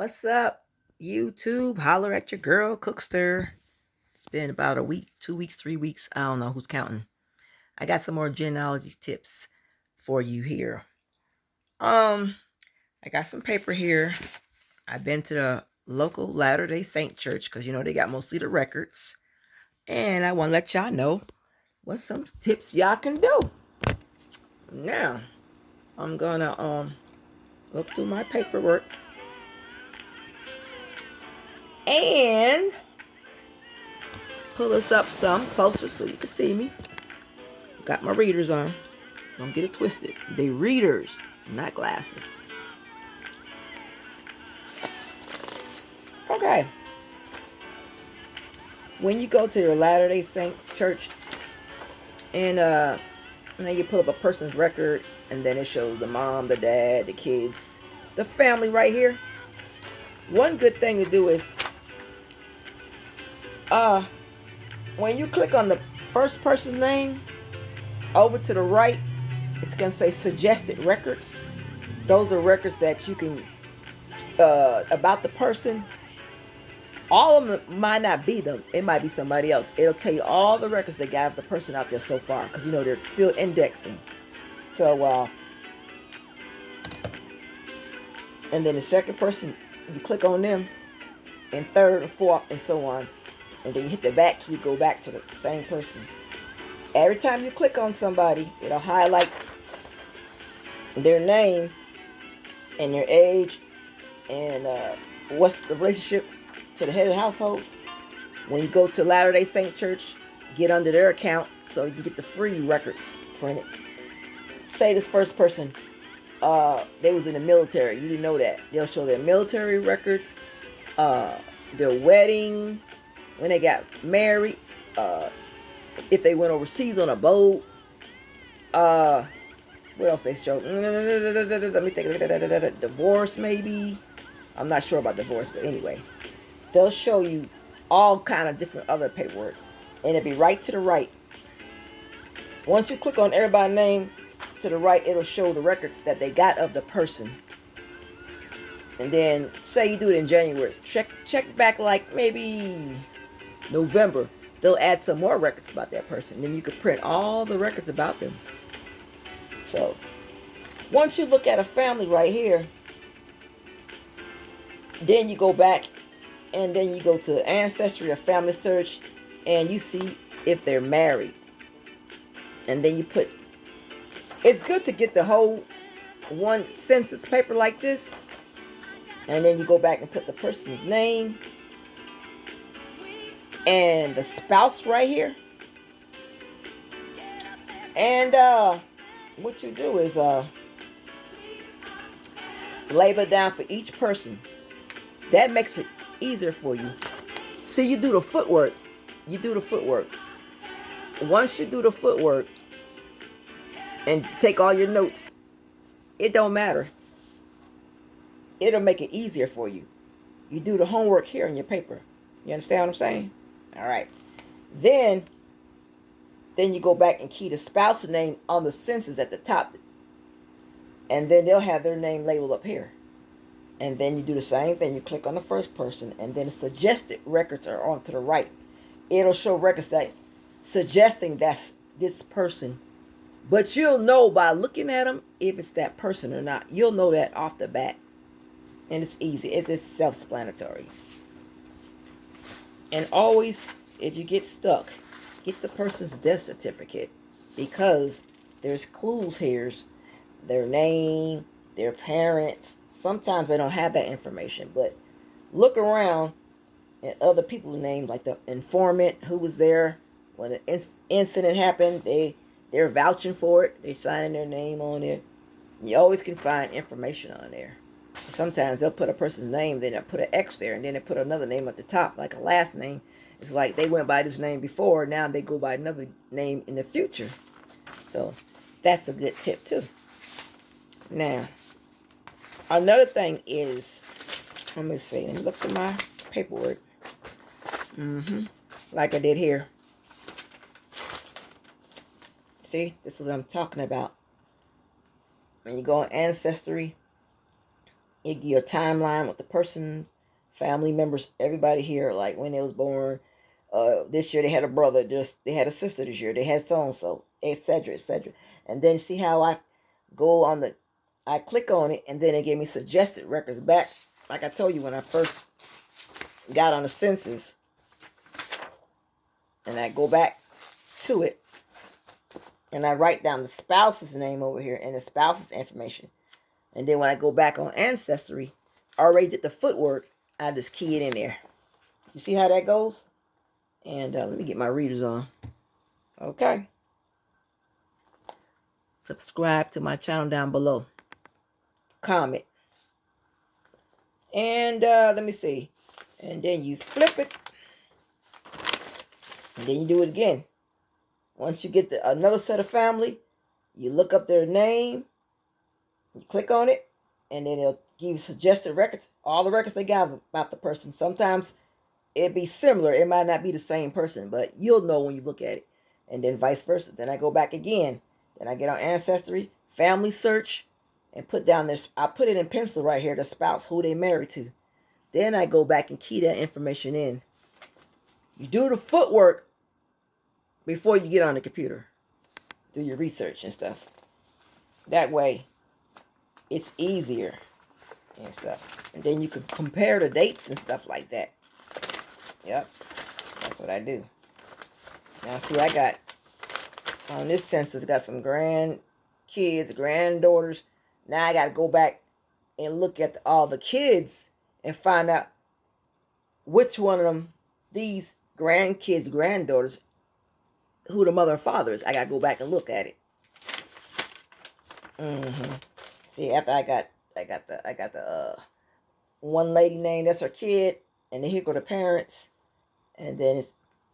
What's up, YouTube? Holler at your girl, Cookster. It's been about a week, 2 weeks, 3 weeks. I don't know who's counting. I got some more genealogy tips for you here. I got some paper here. I've been to the local Latter-day Saint church because they got mostly the records. And I want to let y'all know what some tips y'all can do. Now, I'm gonna look through my paperwork and pull this up some closer so you can see me. Got my readers on. Don't get it twisted. They readers, not glasses. Okay. When you go to your Latter-day Saint church and now you pull up a person's record and then it shows the mom, the dad, the kids, the family right here. One good thing to do is when you click on the first person's name, over to the right, it's going to say suggested records. Those are records that you can, about the person. All of them might not be them. It might be somebody else. It'll tell you all the records they got of the person out there so far. Because, they're still indexing. So, and then the second person, you click on them. And third and fourth and so on. And then you hit the back key, go back to the same person. Every time you click on somebody, it'll highlight their name and their age and what's the relationship to the head of the household. When you go to Latter-day Saint Church, get under their account so you can get the free records printed. Say this first person, they was in the military. You didn't know that. They'll show their military records, their wedding, when they got married, if they went overseas on a boat, what else they show? Let me think. Divorce, maybe. I'm not sure about divorce, but anyway. They'll show you all kind of different other paperwork. And it'll be right to the right. Once you click on everybody's name to the right, it'll show the records that they got of the person. And then, say you do it in January. Check back like maybe November. They'll add some more records about that person. Then you can print all the records about them. So, once you look at a family right here, then you go back and then you go to Ancestry or Family Search and you see if they're married. And then you put, it's good to get the whole one census paper like this. And then you go back and put the person's name and the spouse right here. And what you do is label down for each person. That makes it easier for you. See, you do the footwork. Once you do the footwork and take all your notes, it don't matter. It'll make it easier for you. You do the homework here in your paper. You understand what I'm saying? All right. Then you go back and key the spouse's name on the census at the top. And then they'll have their name labeled up here. And then you do the same thing. You click on the first person. And then the suggested records are on to the right. It'll show records that suggesting that's this person. But you'll know by looking at them if it's that person or not. You'll know that off the bat. And it's easy. It's just self-explanatory. And always, if you get stuck, get the person's death certificate. Because there's clues here. Their name, their parents. Sometimes they don't have that information. But look around at other people's names, like the informant who was there when the incident happened. They're vouching for it. They're signing their name on there. You always can find information on there. Sometimes they'll put a person's name, then they'll put an X there, and then they put another name at the top, like a last name. It's like they went by this name before, now they go by another name in the future. So that's a good tip too. Now, another thing is, let me see, let me look through my paperwork. Like I did here. See, this is what I'm talking about. When you go on Ancestry, It give you a timeline with the person's family members, everybody here, like when they was born. This year they had a brother, just they had a sister this year, they had so and so, etc., etc. And then see how I go on the, I click on it, and then it gave me suggested records back. Like I told you when I first got on the census, and I go back to it, and I write down the spouse's name over here and the spouse's information. And then when I go back on Ancestry, I already did the footwork. I just key it in there. You see how that goes? And let me get my readers on. Okay. Subscribe to my channel down below. Comment. And let me see. And then you flip it. And then you do it again. Once you get another set of family, you look up their name. You click on it. And then it'll give you suggested records. All the records they got about the person. Sometimes it'd be similar. It might not be the same person. But you'll know when you look at it. And then vice versa. Then I go back again. Then I get on Ancestry. Family search. And put down this. I put it in pencil right here. The spouse. Who they married to. Then I go back and key that information in. You do the footwork before you get on the computer. Do your research and stuff. That way, it's easier and stuff. And then you can compare the dates and stuff like that. Yep. That's what I do. Now, see, I got, on this census, got some grandkids, granddaughters. Now I got to go back and look at all the kids and find out which one of them, these grandkids, granddaughters, who the mother and father is. I got to go back and look at it. See, after I got the one lady name, that's her kid, and then here go the parents, and then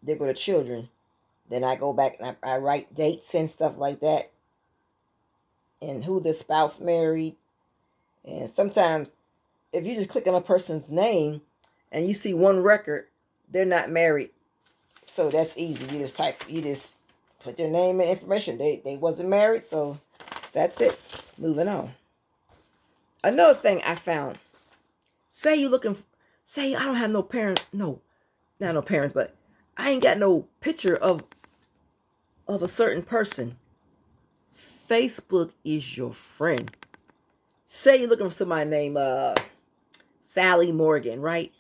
there go the children. Then I go back and I write dates and stuff like that, and who the spouse married. And sometimes, if you just click on a person's name and you see one record, they're not married. So that's easy. You just put their name and information. They wasn't married, so that's it. Moving on. Another thing I found. Say I don't have no parents. No, not no parents, but I ain't got no picture of a certain person. Facebook is your friend. Say you're looking for somebody named Sally Morgan, right?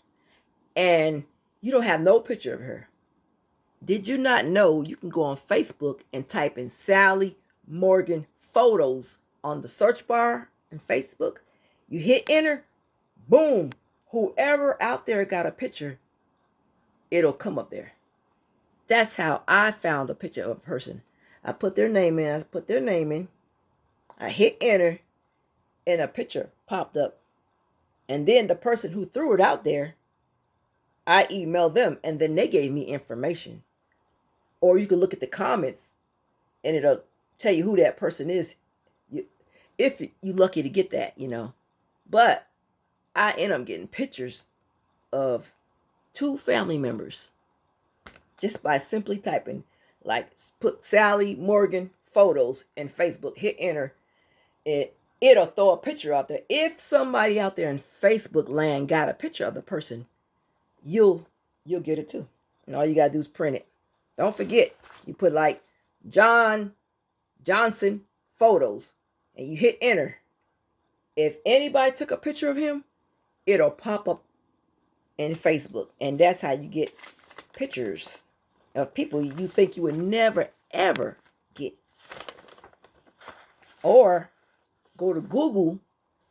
And you don't have no picture of her. Did you not know you can go on Facebook and type in Sally Morgan photos on the search bar in Facebook? You hit enter, boom. Whoever out there got a picture, it'll come up there. That's how I found a picture of a person. I put their name in. I hit enter, and a picture popped up. And then the person who threw it out there, I emailed them, and then they gave me information. Or you can look at the comments, and it'll tell you who that person is, if you're lucky to get that, But I end up getting pictures of 2 family members just by simply typing, like, put Sally Morgan photos in Facebook, hit enter, it'll throw a picture out there. If somebody out there in Facebook land got a picture of the person, you'll get it too. And all you gotta do is print it. Don't forget, you put like John Johnson photos and you hit enter. If anybody took a picture of him, it'll pop up in Facebook. And that's how you get pictures of people you think you would never, ever get. Or go to Google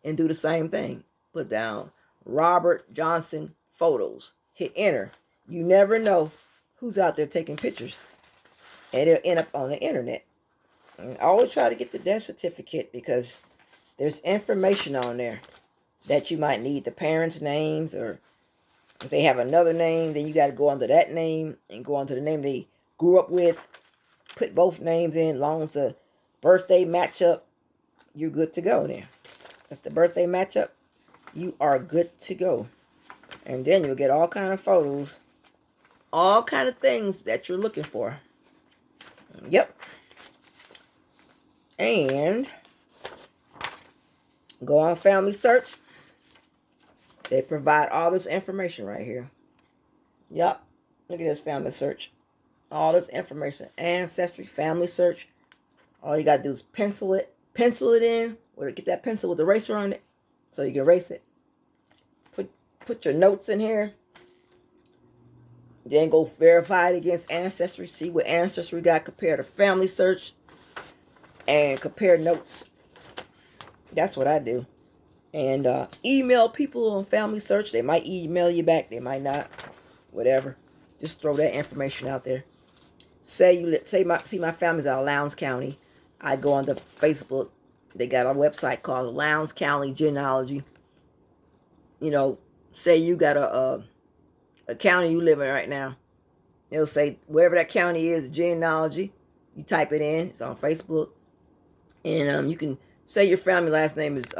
and do the same thing. Put down Robert Johnson photos. Hit enter. You never know who's out there taking pictures. And it'll end up on the internet. And I always try to get the death certificate because there's information on there that you might need. The parents' names, or if they have another name, then you got to go under that name and go onto the name they grew up with. Put both names in. As long as the birthday match up, you're good to go there. If the birthday match up, you are good to go. And then you'll get all kind of photos, all kind of things that you're looking for. Yep. And go on family search. They provide all this information right here. Yup. Look at this family search. All this information. Ancestry, family search. All you got to do is pencil it in, or get that pencil with the eraser on it so you can erase it. Put your notes in here. Then go verify it against Ancestry. See what Ancestry got. Compare to family search. And compare notes. That's what I do. And email people on family search. They might email you back. They might not. Whatever. Just throw that information out there. Say my family's out of Lowndes County. I go on to Facebook. They got a website called Lowndes County Genealogy. You know, say you got a county you live in right now. It'll say wherever that county is, genealogy. You type it in. It's on Facebook. And you can say your family last name is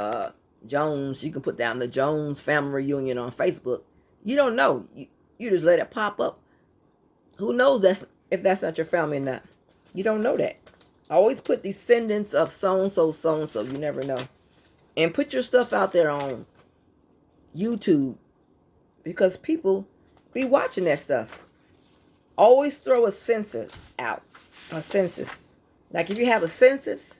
Jones. You can put down the Jones Family Reunion on Facebook. You don't know. You just let it pop up. Who knows if that's not your family or not? You don't know that. Always put descendants of so-and-so, so-and-so. You never know. And put your stuff out there on YouTube. Because people be watching that stuff. Always throw a census out. A census. Like if you have a census,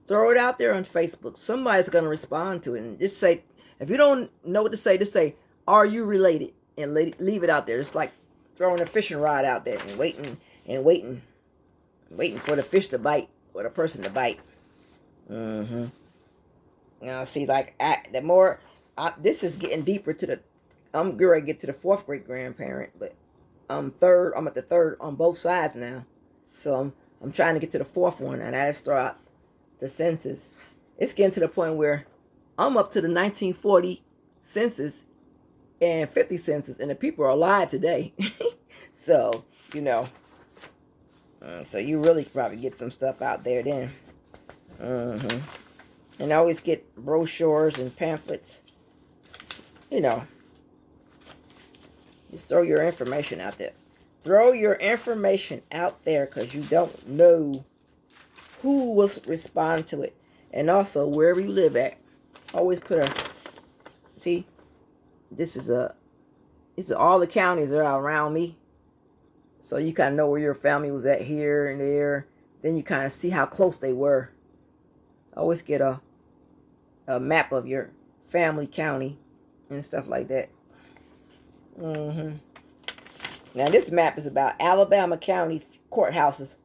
throw it out there on Facebook. Somebody's going to respond to it. And just say, if you don't know what to say, just say, are you related? And leave it out there. It's like throwing a fishing rod out there and waiting for the fish to bite or the person to bite. Now, see, like, the more, this is getting deeper to I'm going to get to the fourth great grandparent, but I'm at the third on both sides now. So I'm trying to get to the fourth one, and I just throw out the census. It's getting to the point where I'm up to the 1940 census and 50 census, and the people are alive today. So, you know. So you really probably get some stuff out there then. And I always get brochures and pamphlets. You know. Just throw your information out there. Throw your information out there because you don't know who will respond to it. And also, wherever you live at, always put see, this is all the counties are around me. So you kind of know where your family was at here and there. Then you kind of see how close they were. Always get a map of your family county and stuff like that. Now this map is about Alabama County courthouses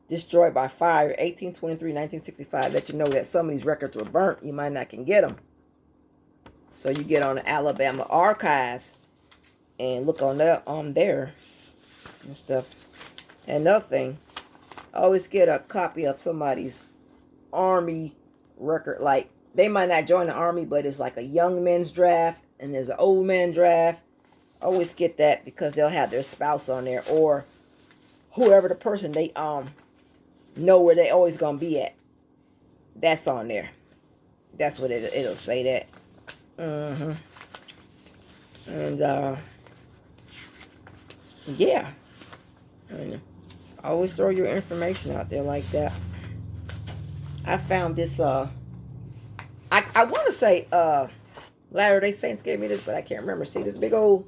destroyed by fire 1823, 1965. Let you know that some of these records were burnt. You might not can get them. So you get on the Alabama archives and look on there and stuff. And another thing, always get a copy of somebody's army record. Like they might not join the army, but it's like a young men's draft and there's an old man draft. Always get that because they'll have their spouse on there or whoever the person they know where they always gonna be at. That's on there. That's what it'll say that. And yeah. And always throw your information out there like that. I found this I want to say Latter-day Saints gave me this, but I can't remember. See this big old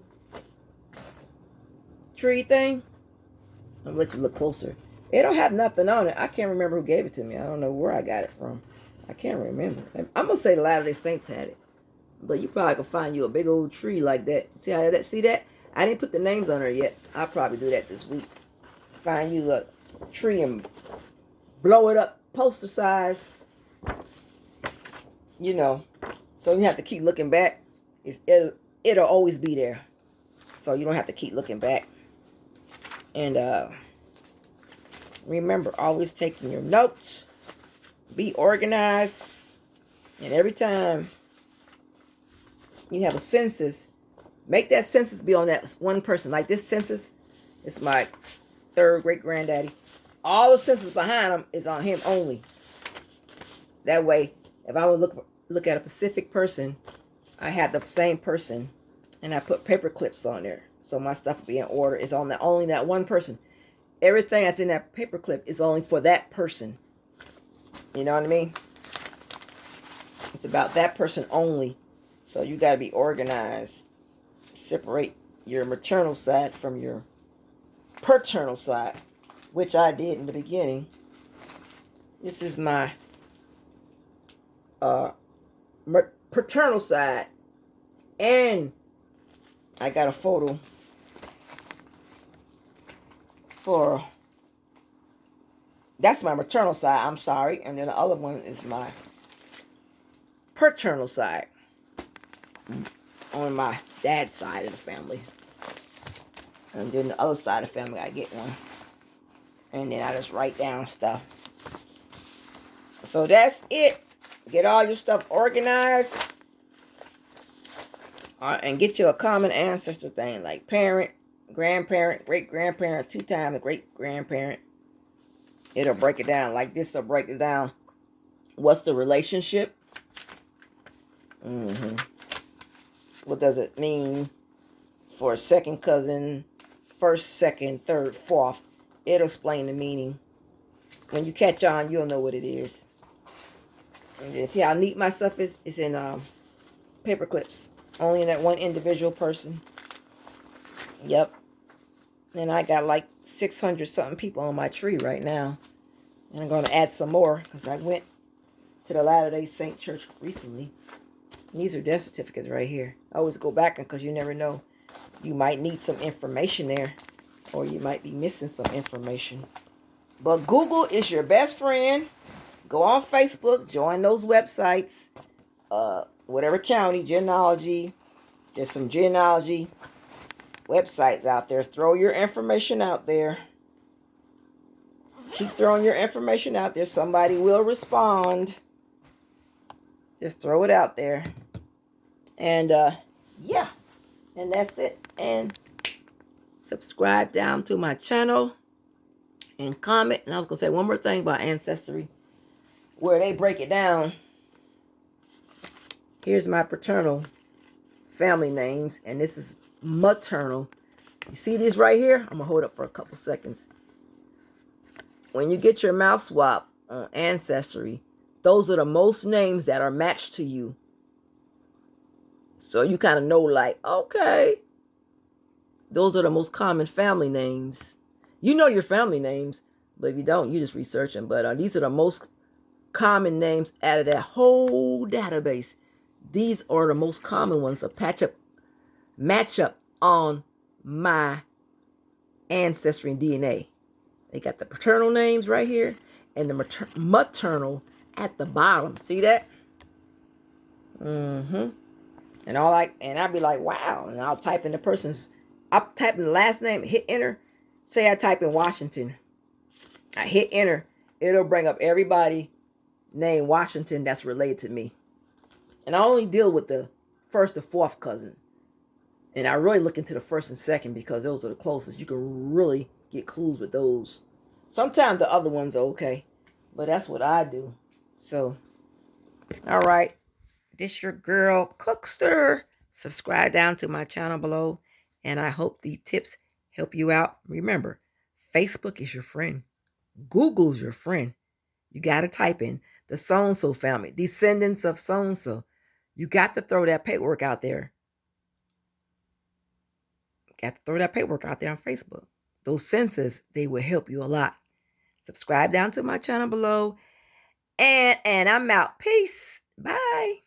tree thing? I'll let you look closer. It don't have nothing on it. I can't remember who gave it to me. I don't know where I got it from. I can't remember. I'm gonna say the Latter-day Saints had it, but you probably could find you a big old tree like that. See how that? See that? I didn't put the names on there yet. I'll probably do that this week. Find you a tree and blow it up poster size. You know, so you have to keep looking back. It'll always be there. So you don't have to keep looking back. And remember, always taking your notes. Be organized. And every time you have a census, make that census be on that one person. Like this census, it's my third great granddaddy. All the census behind him is on him only. That way, if I would look at a specific person, I have the same person, and I put paper clips on there, so my stuff will be in order. It's on only that one person. Everything that's in that paper clip is only for that person. You know what I mean? It's about that person only. So you got to be organized. Separate your maternal side from your paternal side, which I did in the beginning. This is my uh, paternal side. And I got a photo for, that's my maternal side, I'm sorry. And then the other one is my paternal side, on my dad's side of the family. And then the other side of the family, I get one. And then I just write down stuff. So that's it. Get all your stuff organized. And get you a common ancestor thing, like parent, grandparent, great-grandparent, 2 times great-grandparent. It'll break it down. Like this will break it down. What's the relationship? What does it mean for a second cousin, first, second, third, fourth? It'll explain the meaning. When you catch on, you'll know what it is. And then see how neat my stuff is? It's in paper clips. Only in that one individual person. Yep. And I got like 600 something people on my tree right now. And I'm going to add some more because I went to the Latter-day Saint Church recently. And these are death certificates right here. I always go back because you never know. You might need some information there. Or you might be missing some information. But Google is your best friend. Go on Facebook. Join those websites. Whatever county, genealogy. There's some genealogy websites out there. Throw your information out there. Keep throwing your information out there. Somebody will respond. Just throw it out there. And yeah. And that's it. And subscribe down to my channel. And comment. And I was going to say one more thing about Ancestry. Where they break it down. Here's my paternal family names. And this is maternal. You see these right here? I'm going to hold up for a couple seconds. When you get your mouth swab on Ancestry, those are the most names that are matched to you. So you kind of know, like, okay, those are the most common family names. You know your family names, but if you don't, you just research them. But these are the most common names out of that whole database. These are the most common ones. So match up on my Ancestry and DNA. They got the paternal names right here and the maternal at the bottom. See that? And I'd be like, wow. And I'll type in the last name, hit enter. Say I type in Washington. I hit enter. It'll bring up everybody named Washington that's related to me. And I only deal with the first or fourth cousin. And I really look into the first and second because those are the closest. You can really get clues with those. Sometimes the other ones are okay. But that's what I do. So, all right. This your girl, Cookster. Subscribe down to my channel below. And I hope these tips help you out. Remember, Facebook is your friend. Google's your friend. You got to type in the so-and-so family, descendants of so-and-so. You got to throw that paperwork out there. Got to throw that paperwork out there on Facebook. Those census, they will help you a lot. Subscribe down to my channel below. And I'm out. Peace. Bye.